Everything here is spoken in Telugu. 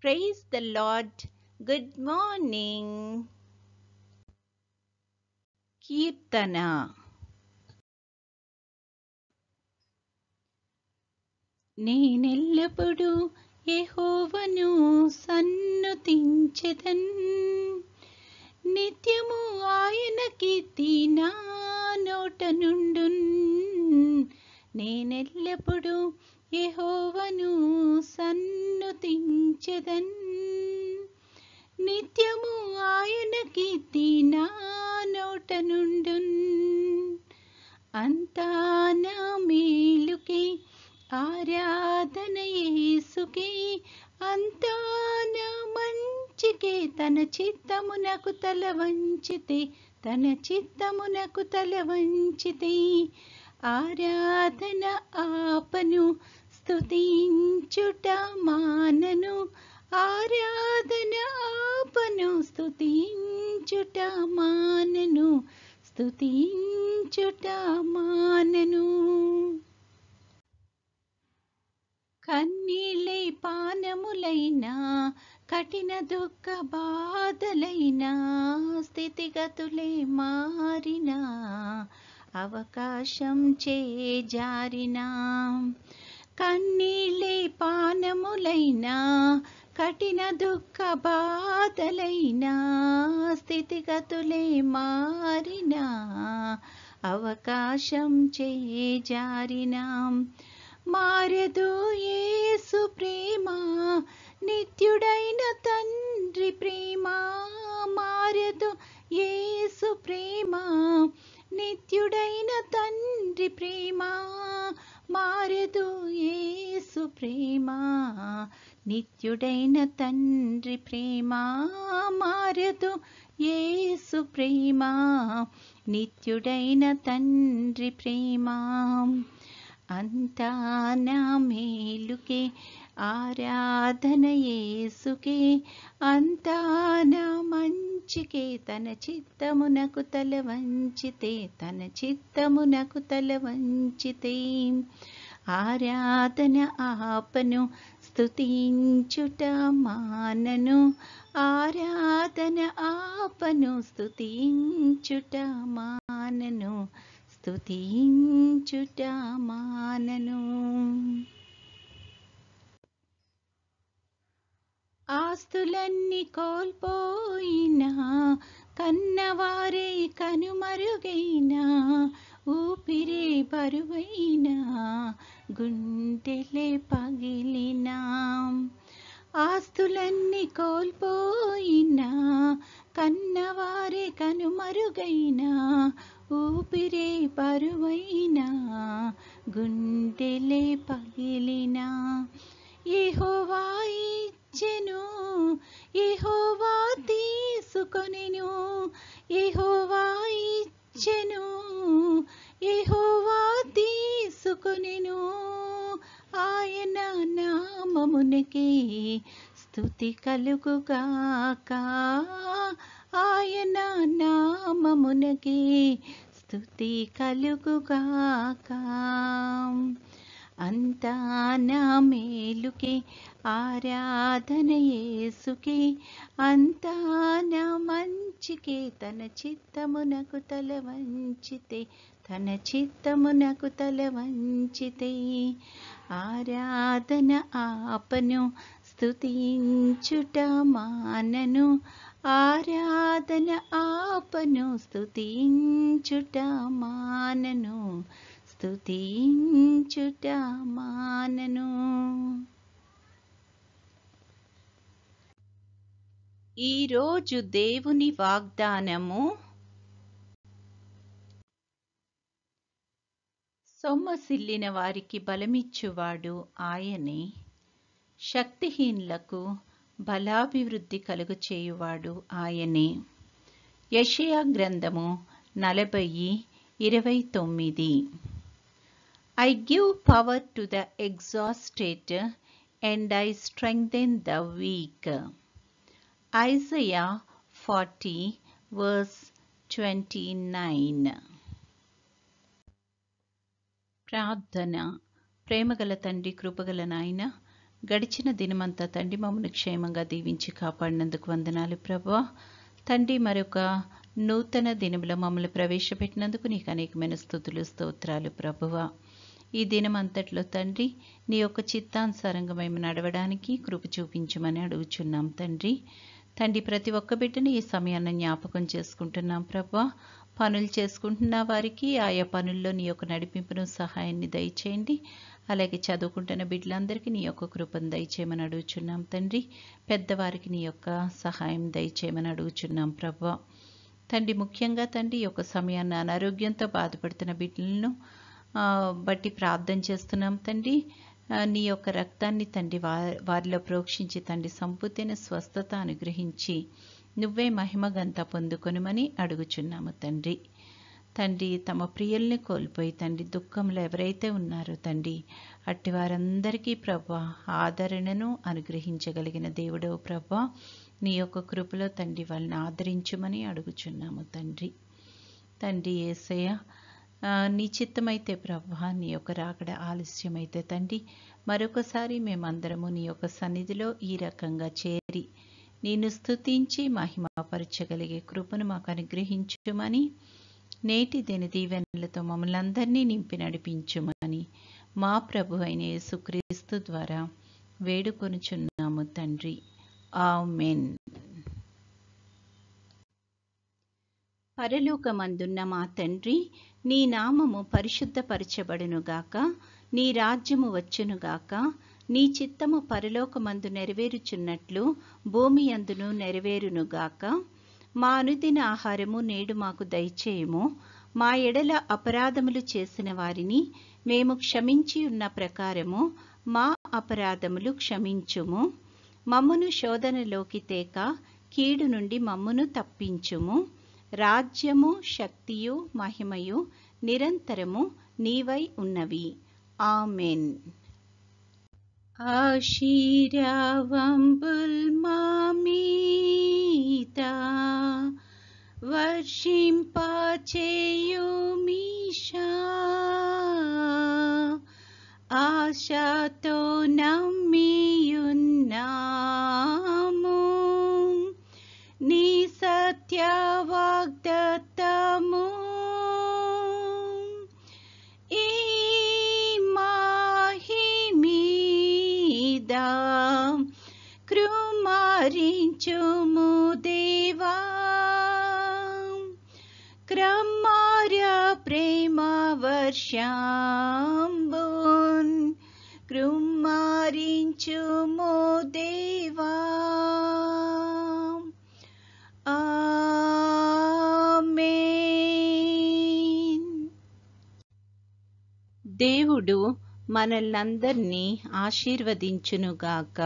Praise the Lord. Good morning. కీర్తన. నేనెల్లప్పుడూ యెహోవాను సన్నుతించెదన్, నిత్యము ఆయన కీర్తి నా నోట నుండున్. నేనెల్లప్పుడూ యెహోవాను సన్నుతించెదన్, నిత్యము ఆయన కీర్తి నా నోట నుండున్. అంతా నా మేలుకే ఆరాధన యేసుకే, అంతా నా మంచికే. తన చిత్తమునకు తల వంచితే, తన చిత్తమునకు తల వంచితే, ఆరాధన ఆపను, స్తుతించుట మానను. ఆరాధన ఆపను, స్తుతించుట మానను, స్తుతించుట మానను. కన్నీళ్ళే పానములైనా, కఠిన దుఃఖ బాధలైనా, స్థితిగతులే మారినా, అవకాశం చేజారినా. కన్నీళ్ళే పానములైనా, కఠిన దుఃఖ బాధలైనా, స్థితిగతులే మారినా, అవకాశం చేజారినా. మారదు యేసు ప్రేమ, నిత్యుడైన తండ్రి ప్రేమ. మారదు యేసు ప్రేమ, నిత్యుడైన తండ్రి ప్రేమ. మారదు యేసు ప్రేమ, నిత్యుడైన తండ్రి ప్రేమ. మారదు యేసు ప్రేమ, నిత్యుడైన తండ్రి ప్రేమ. అంతా నా మేలుకే ఆరాధన యేసుకే, అంతా నా మంచికే. తన చిత్తమునకు తల వంచితే, తన చిత్తమునకు తల వంచితే, ఆరాధన ఆపను, స్తుతించుట మానను. ఆరాధన ఆపను, స్తుతించుట మానను, స్తుతించుట మానను. ఆస్తులన్నీ కోల్పోయినా, కన్నవారే కనుమరుగైనా, ఊపిరే బరువైనా, గుండెలే పగిలినా. ఆస్తులన్నీ కోల్పోయినా, కన్నవారే కనుమరుగైనా, ఊపిరే బరువైనా, గుండెలే పగిలినా. యెహోవా ఇచ్చెను, యెహోవా తీసుకొనెను. యెహోవా ఇచ్చెను, యెహోవా తీసుకొనెను. ఆయన నామమునకే స్తుతి కలుగుగాక. ఆయన నామమునకే స్తుతి కలుగుగాక. అంతా నా మేలుకే ఆరాధన యేసుకే, అంతా నా మంచికే. తన చిత్తమునకు తల వంచితే, తన చిత్తమునకు తల వంచితే, ఆరాధన ఆపను, స్తుతించుట మానను. ఆరాధన ఆపను, స్తుతించుట మానను, స్తుతించుట మానను. ఈరోజు దేవుని వాగ్దానము. సొమ్మసిల్లిన వారికి బలమిచ్చువాడు ఆయనే, శక్తిహీనులకు బలాభివృద్ధి కలుగచేయువాడు ఆయనే. యెషయా గ్రంథము 40:29. I give power to the exhausted and I strengthen the weak. Isaiah 40:29. ప్రార్థన. ప్రేమగల తండ్రి, కృపగల నాయన, గడిచిన దినమంతా తండ్రి మమ్మల్ని క్షేమంగా దీవించి కాపాడినందుకు వందనాలు ప్రభువా. తండ్రి మరొక నూతన దినములో మమ్మల్ని ప్రవేశపెట్టినందుకు నీకు అనేకమైన స్తుతులు స్తోత్రాలు ప్రభువా. ఈ దినమంతట్లో తండ్రి నీ యొక్క చిత్తానుసారంగా మేము నడవడానికి కృప చూపించమని అడుగుచున్నాం తండ్రి. ప్రతి ఒక్క బిడ్డని ఈ సమయాన్ని జ్ఞాపకం చేసుకుంటున్నాం ప్రభువా. పనులు చేసుకుంటున్న వారికి ఆయా పనుల్లో నీ యొక్క నడిపింపును సహాయాన్ని దయచేయండి. అలాగే చదువుకుంటున్న బిడ్డలందరికీ నీ యొక్క కృపను దయచేయమని అడుగుచున్నాం తండ్రి. పెద్దవారికి నీ యొక్క సహాయం దయచేయమని అడుగుచున్నాం ప్రభువా. ముఖ్యంగా తండ్రి ఈ యొక్క సమయాన్ని అనారోగ్యంతో బాధపడుతున్న బిడ్డలను బట్టి ప్రార్థన చేస్తున్నాం తండ్రి. నీ యొక్క రక్తాన్ని తండ్రి వారిలో ప్రోక్షించి తండ్రి సంపూర్ణ స్వస్థత అనుగ్రహించి నువ్వే మహిమగంతా పొందుకొనుమని అడుగుచున్నాము తండ్రి. తమ ప్రియుల్ని కోల్పోయి దుఃఖంలో ఎవరైతే ఉన్నారో తండ్రి అట్టి వారందరికీ ప్రభువా ఆదరణను అనుగ్రహించగలిగిన దేవుడవు ప్రభువా. నీ యొక్క కృపలో వాళ్ళని ఆదరించుమని అడుగుచున్నాము తండ్రి. యేసయ్య నీ చిత్తమైతే ప్రభువా నీ యొక్క రాకడ ఆలస్యమైతే తండ్రి మరొకసారి మేమందరము నీ యొక్క సన్నిధిలో ఈ రకంగా చేరి నిన్ను స్తుతించి మహిమపరచగలిగే కృపను మాకు అనుగ్రహించుమని, నేటి దిన దీవెనలతో మమ్మల్ని అందరినీ నింపి నడిపించుమని మా ప్రభు అయిన యేసుక్రీస్తు ద్వారా వేడుకొనుచున్నాము తండ్రి. ఆమేన్. పరలోకమందున్న మా తండ్రి, నీ నామము పరిశుద్ధపరచబడునుగాక, నీ రాజ్యము వచ్చునుగాక, నీ చిత్తము పరలోకమందు నెరవేరుచున్నట్లు భూమి యందును నెరవేరునుగాక. మా అనుదిన ఆహారము నేడు మాకు దయచేయము. మా ఎడల అపరాధములు చేసిన వారిని మేము క్షమించి ఉన్న ప్రకారము మా అపరాధములు క్షమించుము. మమ్మును శోధనలోకి తేక కీడు నుండి మమ్మును తప్పించుము. రాజ్యము, శక్తియు, మహిమయు నిరంతరము నీవై ఉన్నవి. ఆమెన్. ఆశీర్వాదంబుల్ మా మీద వర్షింపచేయుమీశా, ఆశతో నమ్మియున్నాము నీ సత్య వాగ్దత్తము. ఈ మాహిమీద కృమారించుము దేవా, క్రమార్య ప్రేమ వర్షంబున్ కృమారించుము దేవా. ఆమేన్. దేవుడు మనల్నందరినీ ఆశీర్వదించునుగాక.